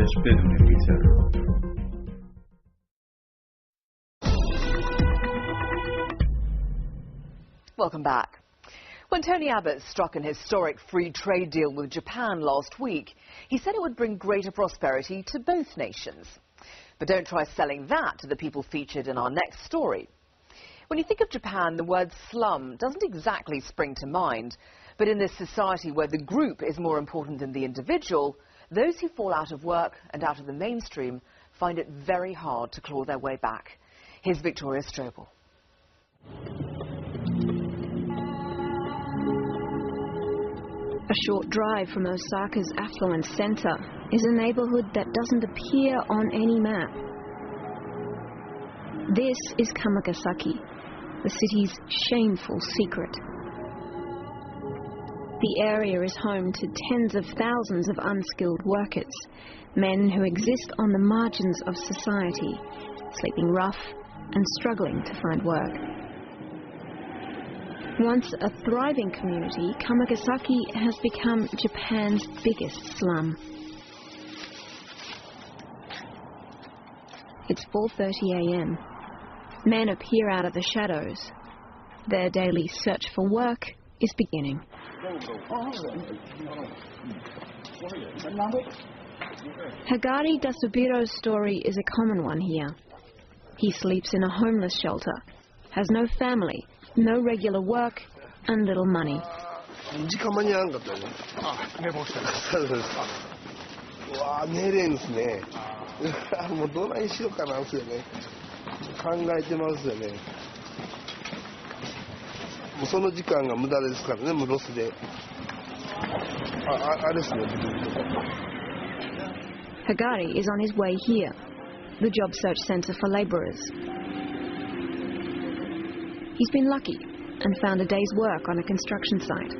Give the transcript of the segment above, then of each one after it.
بهش بدون فیلتر. Welcome back. When Tony Abbott struck an historic free trade deal with Japan last week, he said it would bring greater prosperity to both nations. But don't try selling that to the people featured in our next story. When you think of Japan, the word slum doesn't exactly spring to mind. But in this society where the group is more important than the individual, those who fall out of work and out of the mainstream find it very hard to claw their way back. Here's Victoria Strobel. A short drive from Osaka's affluent center is a neighborhood that doesn't appear on any map. This is Kamagasaki, the city's shameful secret. The area is home to tens of thousands of unskilled workers, men who exist on the margins of society, sleeping rough and struggling to find work. Once a thriving community, Kamagasaki has become Japan's biggest slum. It's 4:30 a.m. Men appear out of the shadows. Their daily search for work is beginning. Hagari Dasubiro's story is a common one here. He sleeps in a homeless shelter, has no family, no regular work, and little money. Hagari is on his way here, the job search center for laborers. He's been lucky and found a day's work on a construction site.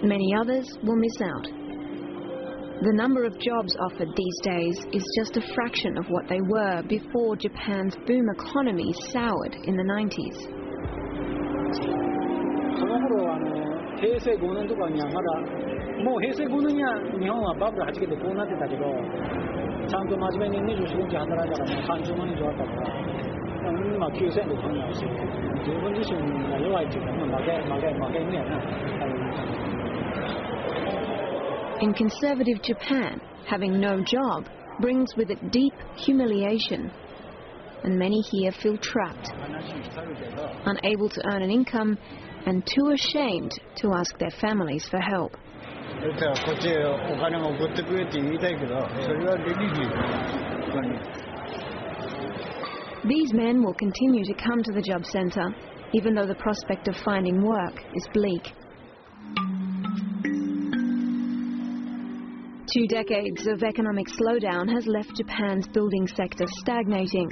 Many others will miss out. The number of jobs offered these days is just a fraction of what they were before Japan's boom economy soured in the 90s. In conservative Japan, having no job brings with it deep humiliation, and many here feel trapped, unable to earn an income and too ashamed to ask their families for help. These men will continue to come to the job center, even though the prospect of finding work is bleak. 2 decades of economic slowdown has left Japan's building sector stagnating,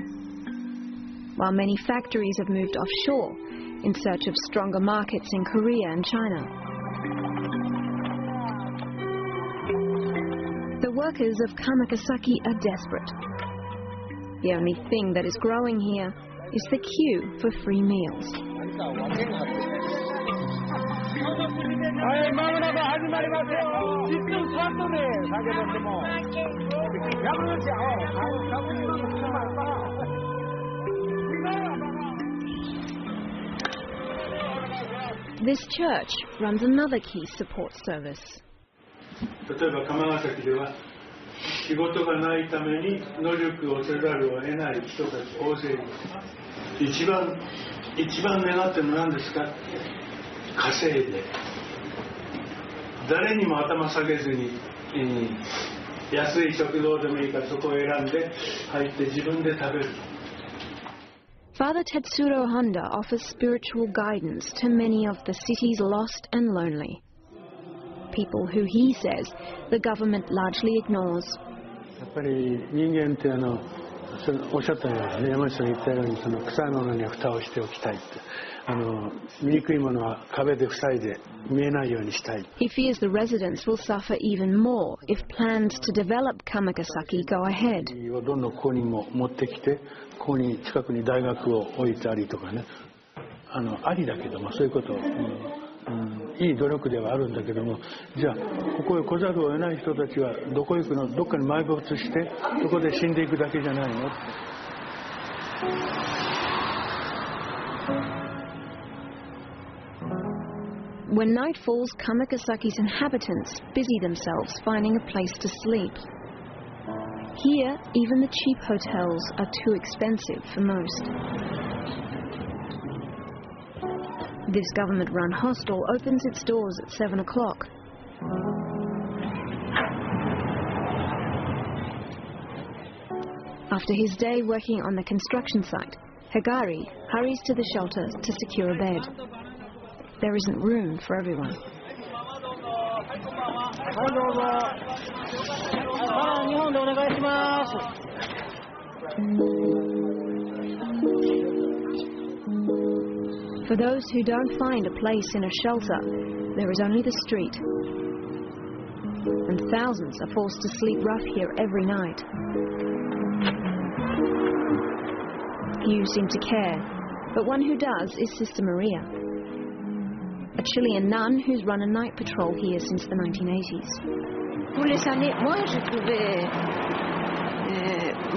while many factories have moved offshore in search of stronger markets in Korea and China. The workers of Kamagasaki are desperate. The only thing that is growing here is the queue for free meals. This church runs another key support service. 例えば釜ヶ崎では仕事がないために能力をせざるを得ない人たち大勢います。一番願ってるのは何ですか？稼いで誰にも頭下げずに、安い食堂でもいいからそこを選んで入って自分で食べる。 Father Tetsuro Honda offers spiritual guidance to many of the city's lost and lonely. People who he says the government largely ignores. やっぱり人間っておっしゃったようにね、山下さん言ったように臭いものには蓋をしておきたいって、醜いものは壁で塞いで見えないようにしたい。He fears the residents will suffer even more if plans to develop Kamagasaki go ahead. どんどんここにも持ってきて、ここに近くに大学を置いたりとかね、ありだけどもそういうことを、いい努力ではあるんだけども、じゃあここへ来ざるを得ない人たちはどこへ行くの、どっかに埋没してそこで死んでいくだけじゃないのって。When night falls, Kamikazaki's inhabitants busy themselves finding a place to sleep. Here, even the cheap hotels are too expensive for most. This government-run hostel opens its doors at 7 o'clock. After his day working on the construction site, Hagari hurries to the shelter to secure a bed. There isn't room for everyone. For those who don't find a place in a shelter, there is only the street. And thousands are forced to sleep rough here every night. Few seem to care, but one who does is Sister Maria, a Chilean nun who's run a night patrol here since the 1980s. Pour les années, moi je trouvais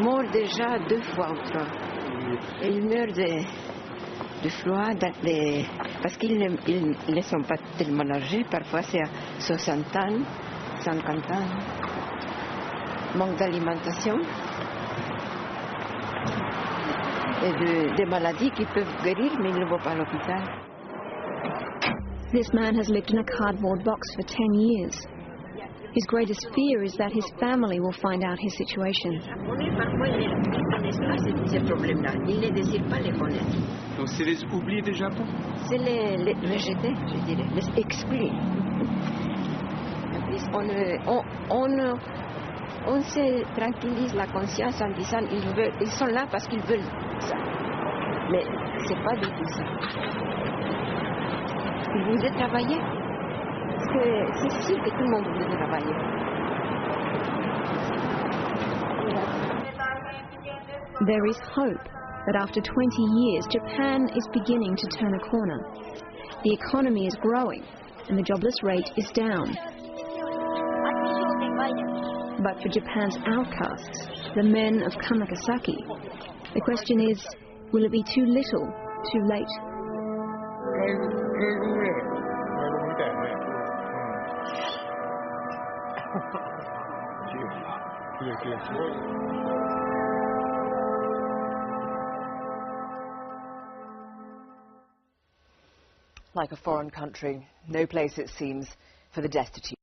mort déjà 2 fois ou 3. Et ils meurent de froid parce qu'ils ne sont pas tellement âgés, parfois c'est à 60 ans, 50 ans. Manque d'alimentation et des maladies qui peuvent guérir mais ils ne vont pas à l'hôpital. This man has lived in a cardboard box for 10 years. His greatest fear is that his family will find out his situation. Donc c'est les oubliés du Japon? C'est les rejetés, je dirais, les exclus. On se tranquillise la conscience en disant ils sont là parce qu'ils veulent ça. Mais c'est pas du tout ça. Ils voulaient travailler. Parce que c'est sûr que tout le monde voulait travailler. There is hope that after 20 years, Japan is beginning to turn a corner. The economy is growing and the jobless rate is down. But for Japan's outcasts, the men of Kamikazaki, the question is, will it be too little, too late? Like a foreign country, no place, it seems, for the destitute.